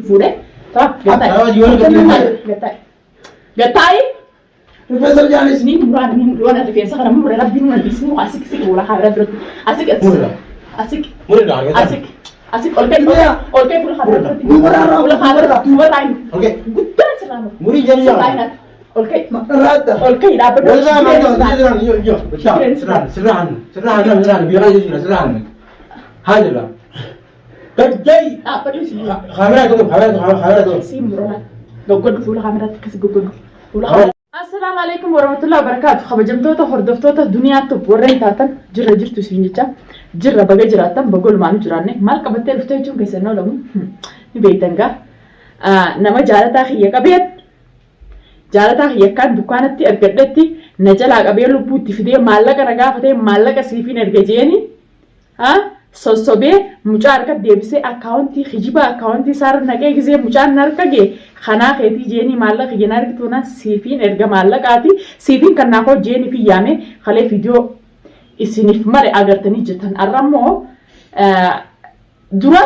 فوله طب قطعي الفيصل يعني سنين مراد من وانا في سخر مر ربي من بيسمو اسك سك ولا حاجه اسك اسك اسك اسك اوكي فول حاجه ولا حاجه ولا عين اوكي قلت سلام مري جريا اوكي رادا اوكي لا بد ولا ما يو سرعان بيراجع سرعان هذا لا جاي خامرات سيمرا لو قد فول خامرات كسب قد فول السلام عليكم ورحمة الله وبركاته خبجمتوتا هردفتوتا دنيا توب ورين تاتن جرى جرتو سينجتا جرى بقى جراتن بقول ما نجراني مال كبتة لفتويتون كيسنو لهم نبيتنجا نما جالتا خيا كبيت جالتا خيا كان دكانتي أرجعتي نجلا قبيل لبوتي في دي مالك رجع فتى مالك سيفين أرجعيني سوسوبي مجار كديبسي أكاونتي خجيبا أكاونتي صار نجى كذي مجار نركجي خنا خيتي جيني مالك ينار كتونا سيفين إرجع مالك آتي سيفين كنا خو جيني في يامه خلي فيديو إسنيف مرة أقدرتني جتن أرمو درا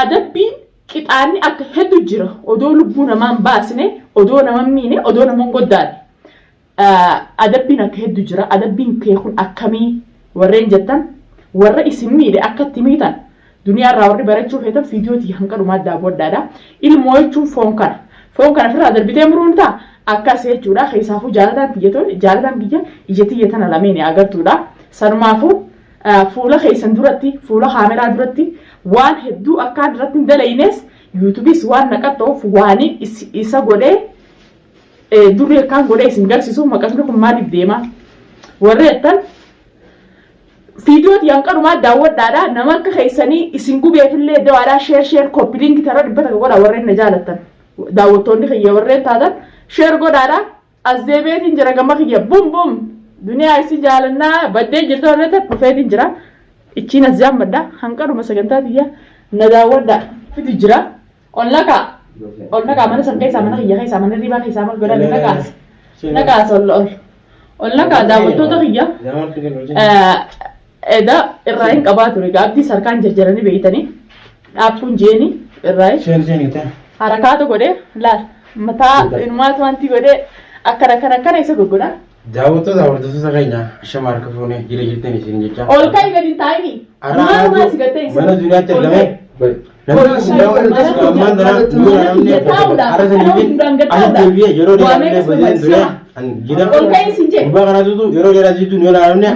أدبين كتاني أكهدو جرا أدول بونا من باسنه أدونا من مينه أدونا من قدار أدبين أكهدو جرا أدبين كيخون أكمي ورين جتن warra isimmiidhe akkatti miitan duniyaa irraa warri barachuu feetan fiidiyootii hanqalumaa daawwadhaadha ilmoo jechuun foon kana ofirraa darbitee muruun ta'a akkas jechuudha keessaafuu jaalataan biyya ijatti tana lameen agartuudha sanumaafuu fuula keessan duratti fuula kaameraa duratti waan hedduu akkaan irratti hin dalaynes yuutuubis waan naqattoof waaniin isa godhee durri akkaan godhee isin garsiisuuf maqasni kun maaliif deema warri jettan فيديو yang kan rumah daawwat dada nama ke kaisani isinggu biafille do ada share copy link tara dibata goda warren najalatan daawwatonni khiya warren tadan share go dada azebet injira gama khiya bum dunia isi jalanna badde jirto rete profet injira ichina zamada hankaru masaganta tiya nadawada fitu jira onlaka mana sankai samana khiya samana riba khiya samana goda nagas onlaka daawwatto to khiya Eda irrain qabatu rigaabdi sarkaan jarjarani beeytani dhaabun jeeni irrain harakaatu godhe laal mataa ilmaatu wanti godhe akkana isa gurgura daawwattoota keenya shamaar kafuune jira jirtan isin jecha ol kai gadi taa'ini maal sigatee isa mana duniyaatti argame ol kai sinje gubaa kanatu yeroo dheeraatiitu ni olaalamne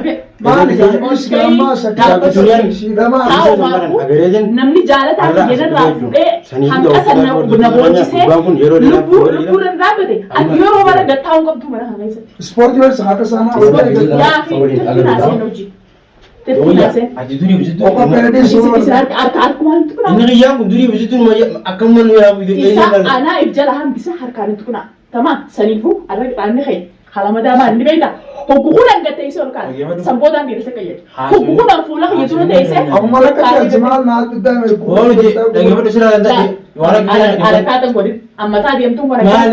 namni jaalataa jedhan fuudhee hanqasa na boochisee lubbuudhaan dhaabbate ati yeroo bara gattaa'uun qabdu mana kana keessatti. Ispoortii wal saaka sanaa yaa fi tirfinaaseen hojii. Ati durii bisitu harkumaan tukuna. Inni xiyyaan kun durii bisitu akkuma nu yaabu anaa ibjala hambisa harkaan tukuna. Tamam saniifuu arra qixaanni kee halamada maan ni beekta. Hukukuudhaan gateessee ol kaa'e sanboodhaan dhiirri isa qayyadu. Hukukuudhaan fuula fayyaduu teessee. Amma lakka jimaal maal guddaa mee dhaggeeffadhu sirraa danda'e waan harakaatan godhin ammataa deemtuun waraqaa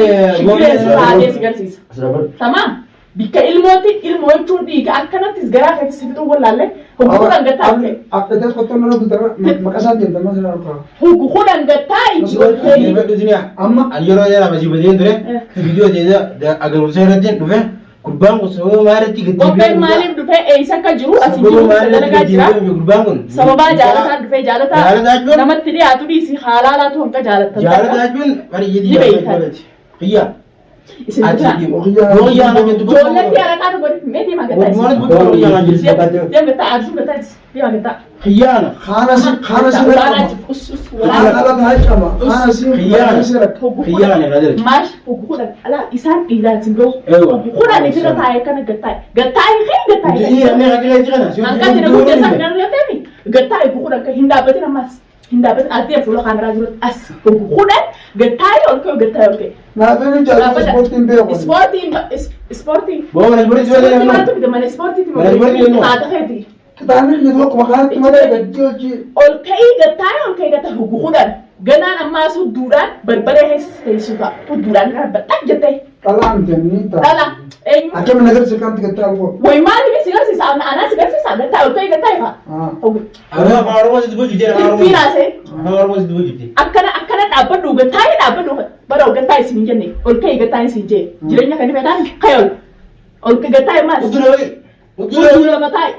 garsiisa. Tamam bikka ilmoo jechuun dhiiga akkanattis garaa keessatti fixuu wallaalle hukukuudhaan gattaa'e. Akka qottoo mana guddaa maqasaa deemtamaa sirraa ol kaa'u. Hukukuudhaan gattaa'e. Amma yeroo dheeraa masii badeen ture viidiyoo deemee agarsiisa irratti dhufe. Gurbaan kun sababa maalitti gadi Kopheen maaliif dhufee eessa akka jiru asii jiru dalagaa jira. Sababa jaalataan dhufee jaalataa namatti dhiyaatu dhiisi haalaa laatu hanqa jaalatan. Jaalataa jechuun bareeddii jaalataa. Xiyyaa. Isin Joollatti harakaatu godhi mee deemaa gataa deema gataa arsuu gataa deemaa gataa. Xiyyaana. Haana Maash hukukuudhaan alaa isaan dhiiraan sin gahu hukukuudhaan ifirra taa'ee kana gattaa'e hanqaa jira guddeessaa kan argateemi gattaa'e hukukuudhaan kan hin dhaabbatin ammas hin dhaabbatin as deemu fuula kaameraa jiru as hukukuudhaan gattaa'e ol ka'u gattaa'e ol ka'e. Naafin jaalatu ispoortiin beeku. Ispoortiin. Mana ispoortii haata feeti. Kitaabni yeroo maqaatti malee gajjii ol ka'ii gattaa'e hukukuudhaan. Ganaan ammaa sudduudhaan barbaree keessa teessu ta'a. Sudduudhaan dhaabbata jettee. dhalaan jennii ta'a. Dhala. Eenyu. Akkamiin agarsiisa kanti gattaa alfoo. Way maaliif si garsiisa? Anaa si garsiisa. Gattaa ol ta'e gattaa ifa. Afaan Oromoo sitti bulchite. Fiiraasee. Afaan Oromoo sitti bulchite. Akkana dhaabbadhu gattaa'ee dhaabbadhu bara ol gattaa'e isin hin jenne ol ka'e gattaa'e isin jee jireenya kan dhibee taa'e ka'e ol ka gattaa'e maas hudduu lafa taa'e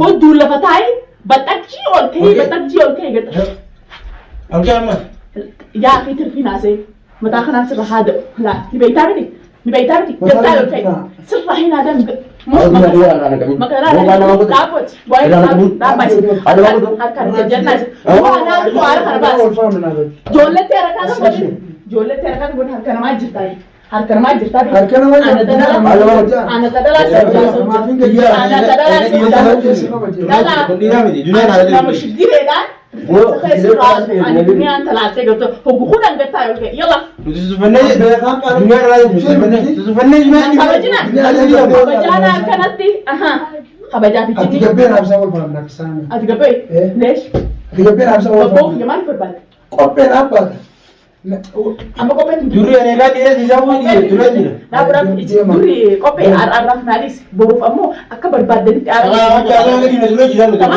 hudduu lafa taa'e baxaqqii ol ka'e baxaqqii ol ka'e gattaa'e. Alkee amma. Yaa fi tirfi naasee mataa kanaa sirra haa da'u laa ni beektaa miti gattaa'e ol ka'e sirra hin aadan Makanan dapat, baik dapat. Harkan jenas. Mana tu harkan bas. Jolle tera kan boleh. Jolle tera kan boleh harkan majir tadi. Harkan majir tadi. Harkan majir. Anak tadala saja. Anak tadala saja. Dunia ada. Kamu sendiri kan? Dunia antalatnya gitu. Hukum dan gatai oke. Yalah. Sebenarnya dunia ada. Sebenarnya Kabajina. Kabajana kan nanti. Aha. Kabajana Ati biji. gabbeen habsa wal faana naksaani. Ati gabai. Lesh. Ati gabbeen habsa wal Babu faana. gimana korban? Qopheen abbata. Amma kopen dunia ni kan dia tidak boleh dunia ni. Dabra duri kope araf nalis boruf ammo akka barbadani Kalau lagi ni dunia jiran betul.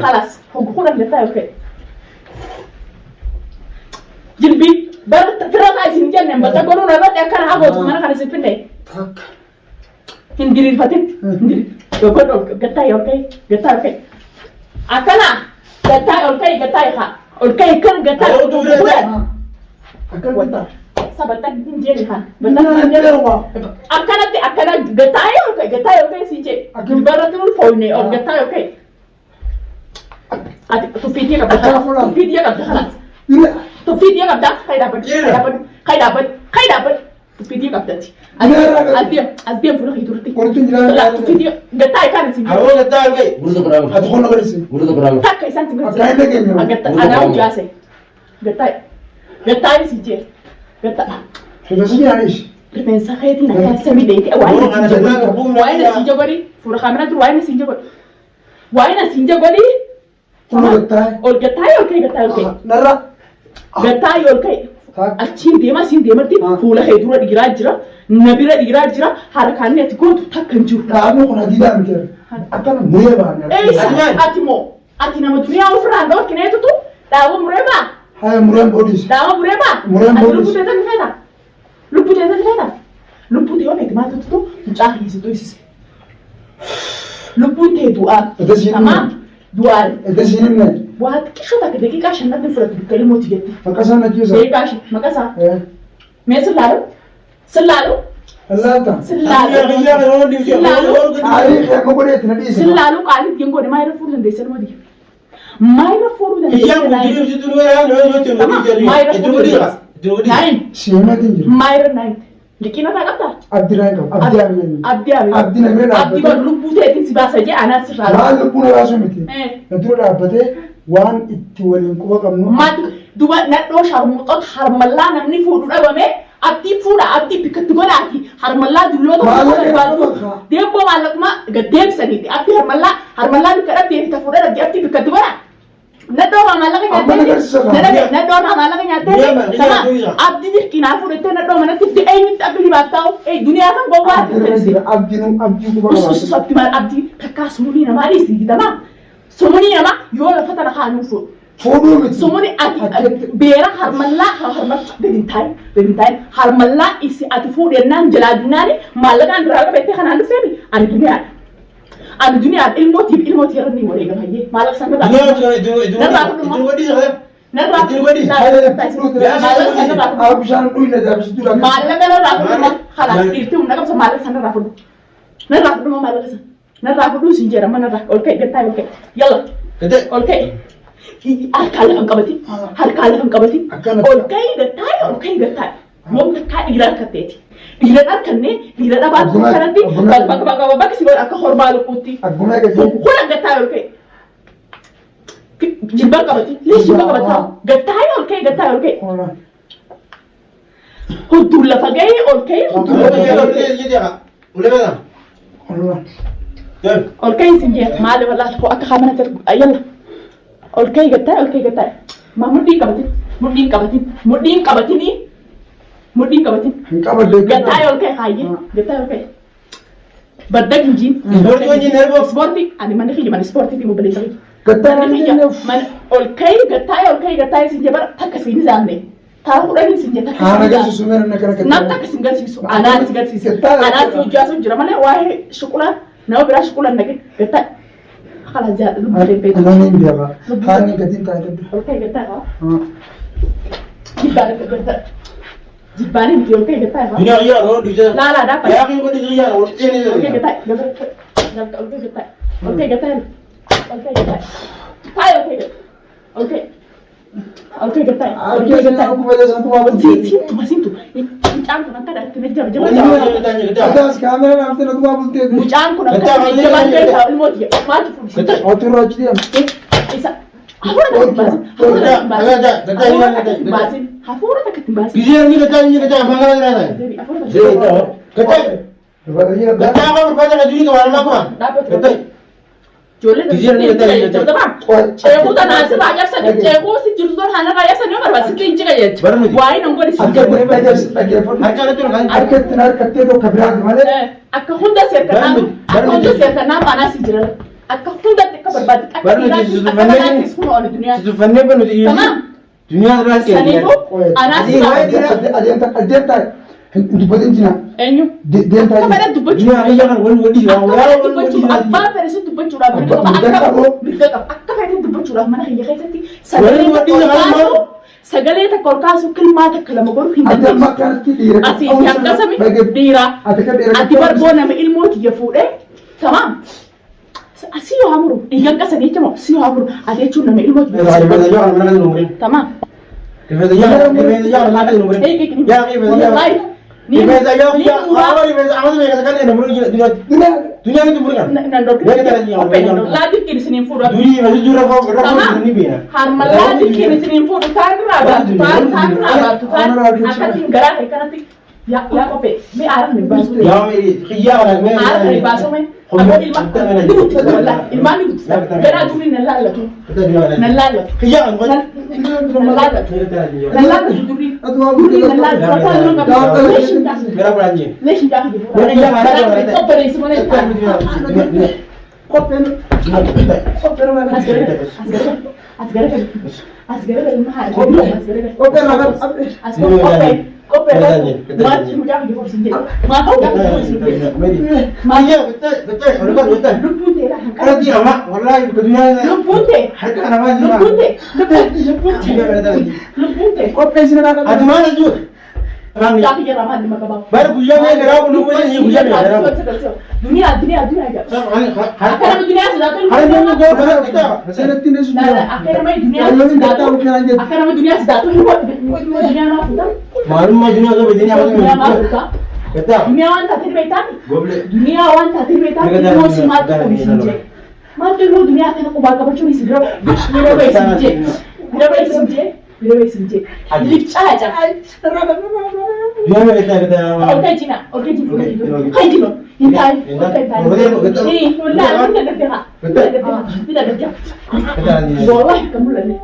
خلاص hukuran kita oke jilbi bar terus aja sini jangan bata gono nabat ya kan hago mana kan sepinde Tak. hindiri fatin hindiri gono gatai oke akana gatai ha oke kan gatai Akan wata. sabatan hinjeri ha benar akana gatai oke sinje baratul foine or gatai oke tufiti ka bata tufiti ka bata خلاص tufiti ka bata kai dapat tufiti ka bata azdiam fulo hidurti Kortun jiran. la tufiti gatai kan sin Awak kata lagi. Adkhul nagarisi. tak kai san sin Akan lagi ni. ana ujase gatai sinje gatai Sebab ni Aish. pensa khayti na kan sami deiti waina sinje gori fura kamera tu waina sinje gori Kuno gatai. ol gatai oke Narra. gatai oke Tak. achiin deemarti fuula kee dura dhigiraa jira nabira dhigiraa jira harkaan ati gootu takka hin jiru Dhaabni kun adiidhaa miti. Akkana muree baana. ati moo ati nama duniyaa ofirraa dhorkineetutu dhaaba muree baa Haya mureen boodis. dhaaba muree baa Mureen ati boodis. lubbuu teetan dhufeeta lubbuu tee omeeti maal tutu mucaa hiisitu isise lubbuun tee du'aa Edasiin tamaa du'aa Edasiin himne. waa xiqqishoo takka daqiiqaa shannatti fudhatu bikka ilmooti jetti Maqasaan ajjeesa. daqiiqaa shi maqasaa mee sillaalu Allaata. Aarii kee mogoleetti na dhiise. Sillaalu qaalitti hin godhe maayira fuudhu dandeesse ilmoo diya. Maayira fuudhu dandeesse. Siimati hin jiru. Maayira naayin. Liqina irraa qabdaa? Abdiraan qabu. Abdii abiyyaani. Abdii abiyyaa. Abdii namee Abdii dhaabbatee. bar lubbuu ta'eetiin si baasa jee anaa sirraa. Waan lubbuun hawaasuu miti. Eh. Na dura dhaabbatee waan itti waliin quba qabnu. Maati duba nadhoo sharmuuxoota harmallaa namni fuudhu dhabame abdii fuudha abdii bikkatti godhaati harmallaa dulloota deemboo maallaquma gaddeebisaniiti abdii harmallaa bikka dhabdee bita fuudha dhabdee abdii bikkatti godhaa. Nadhoo maallaqa nyaattee abdii dirqinaa fuudhattee nadhoo manatti itti eenyutti abdii himaaf taa'u duniyaa kan gowwaa Abdiin quba qabaatu. Sabti maal abdii takkaa sumunii namaa dhiisii gitamaa sumunii namaa yoo lafa tana kaanuu fuudhu. Fuudhuu miti. Sumuni ati beera harmallaa harmallaa isi ati fuudhennaan jalaadinaani maallaqaan duraa qabettee kanaan dhufeemi ani duniyaadha ilmootii irra ni wareega fayyee maallaqa san irraa Bishaan dhuyne daabisituu dhabe. maallaqa irraa fudhuma kalaas dhiirtii humna qabsa maallaqa san irraa fudhuma maallaqa san narraa fudhuu siin jedhama narraa ol ka'e gattaa ol ka'e yalla ol ka'e. Harkaan lafa hin qabatin ol ka'ii gattaa yoom takkaa dhiira harkatteeti dhiira harkannee dhiira dhabaatu kanatti bakka si godha akka hormaa lukkuutti Aggumee gajee. hulan gattaa ol ka'e jilba qabatin lees jilba qabataa gattaa ol ka'e hudduun lafa ga'ee ol ka'e ol ka'e sin jee maali walaa akka haamana yalla ol ka'e gattaa maa mudhiin qabatin Hin qabadde. gattaa ol ka'e haayyee gattaa ol ka'e badda ginjiin ispoortii ani mana kiyya mana ispoortii fi mobileessa kiyya Gattaa mana kiyya malee mana olkay gattai sin jabar takkasin zamne ta hudani sin jata ana ga su mena na kana na takkasin garsiisu ana sin garsiisu ana su jasu jira male wahi shukula na bira shukula nake gattai خلاص جاء انا مين بيها هاني قديم قاعد olkay gattai jibani mti olkay gattai dunia iya ro dija la dapat ya ki ko dija ya ro ini olkay gattai olkay gattai Hai okay. Okay gattai. aku pada satu apa Sintu. Mucaan ko nang kada tinajab jab. ada kamera na after tu apa tu Mucaan ko nang kada jab jab almot ya. Mati pulis. auto raj dia Isa. Hafura tak timbasi. Gizir ni kata bangala rada. Kata kata ko berbaca ke dunia kawan apa? Kata Jole Gizir ni kata Ceko ta nasi banyak sa ceko si jurudor hana kaya sa nomor basi tinci kaya. Why nang ko Harga itu kan harga tenar kate to kabra male akka hunda serta nama mana si jira akka hunda te kabar akka ira semua orang dunia itu fanne banu di tamam dunia ras ke sanifu anasi adenta du badin jina enyu denta kamera du baju dunia iya kan wadi du baju abba peresu du baju ra akka fere du baju ra mana hiya kaisati sagalee ta korkaasu kilmaata kalama goru ada makan kiri Asih yang kasami dira ati barboona ma ilmooti ya fuudhe tamam asiyo hamuru iyan kasani chamo siyo hamuru ate chunna ma ilmooti tamam laadir kini sinin fuudhu harma laadir kini sinin fuudhu taan raagaatu taan akkatiin garaa kee kanatti yaa qophee mi aaran ni baasu aaran ni baasu mee ammoo ni guddisa wallah ilmaan ni guddisa garaa durii nan laallatu durii nan laallatu leeshin gaafa jiru obboleessi malee asgara ilmaha mati mujang di porsi dia mati lupute lah lupute kopi sini nak Tapi dia ramah di makabang. Baru bujang ni kerana belum bujang ni bujang ni. Dunia aja. Akhirnya dunia sudah tu. Hari ni tu kau kita. Saya tidak sudah. Akhirnya dunia sudah tu. Akhirnya dunia sudah tu. Dunia mana sudah? Malum mah dunia tu begini apa? Dunia mana sudah? Kata. Dunia wan tak terbetan. Goble. Dunia wan tak terbetan. Itu si mati polisi je. Mati lu dunia akan aku bakal curi sih. Bila baik sih. Lipcha aja. Dia mana kata. Oke Cina. Hai Cina. Intai. Ini, udah tidak ada. Tidak ada. Boleh kamu lagi.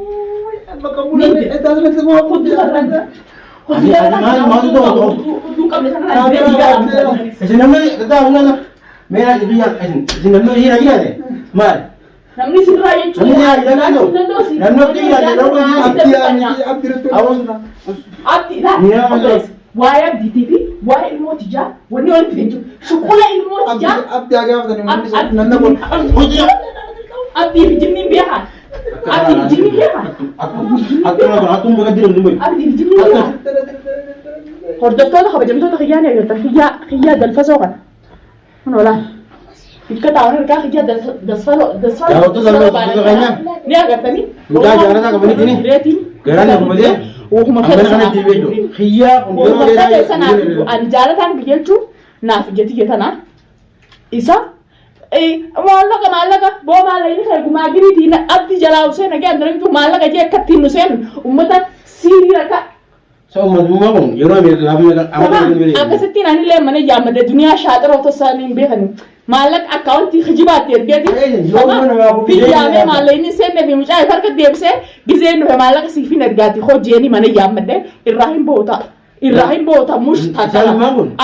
kamu itu ada semua pun ada. Namni siraya cuy. Abdi lah. Waya di TV, waya ilmu tija, wani wani pintu. Sukula ilmu tija. Abdi agak apa Abdi Abdi jinni biha. Abdi jinni biha. Abdi jinni biha. Hordoftoota kabajamtoota xiyyaani agartan xiyyaa dalfasooqan nola ikka taawwan ergaa xiyyaa dasfaloo ni agartanii mucaa jaalataa qabanii tini garaan akkuma Wahuma keessanaaf ani jaalataan jechuun naaf ijjati tanaa isa maallaqa boo maallaqni ergumaa giriitiin abdi jalaa useen agee andaramitu maallaqa jee akkattiin useen ummata siirii rakka akkasittiin anillee mana yaammadde duniyaa shaaxira otoo isaaniin beekani maallaq akkaawuntii hijibaatti ergeeti biyyaamee maallaqni seenne fi mucaa harka deebisee gizeen dhufe maallaqa siifin ergaati hojiini mana yaammadde irraa hin boota mush taatala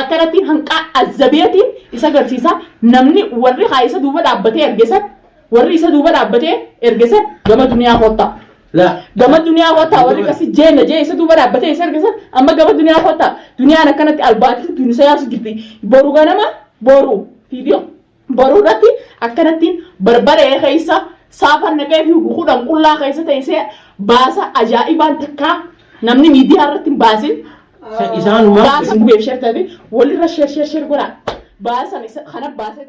akkanattiin hanqaa azzabeetiin isa agarsiisa namni warri haa isa duuba dhaabbatee ergesan gama duniyaa hotta لا gama duniyaa hotaa warri kasi jeena jee isa duuba dhaabbatee isa argisa amma gama duniyaa hotaa duniyaan akkanatti albaatii dunisa yaasu jirti boru ganama boru fiidiyoo boru irratti akkanattiin barbaree keessa saafan naqee fi kudhan qullaa keessa teessee baasa ajaa'ibaan takkaa namni miidiyaa irratti hin baasin isaan baasa bu'eef sheer ta'e walirra sheer godhaa baasan kana baasee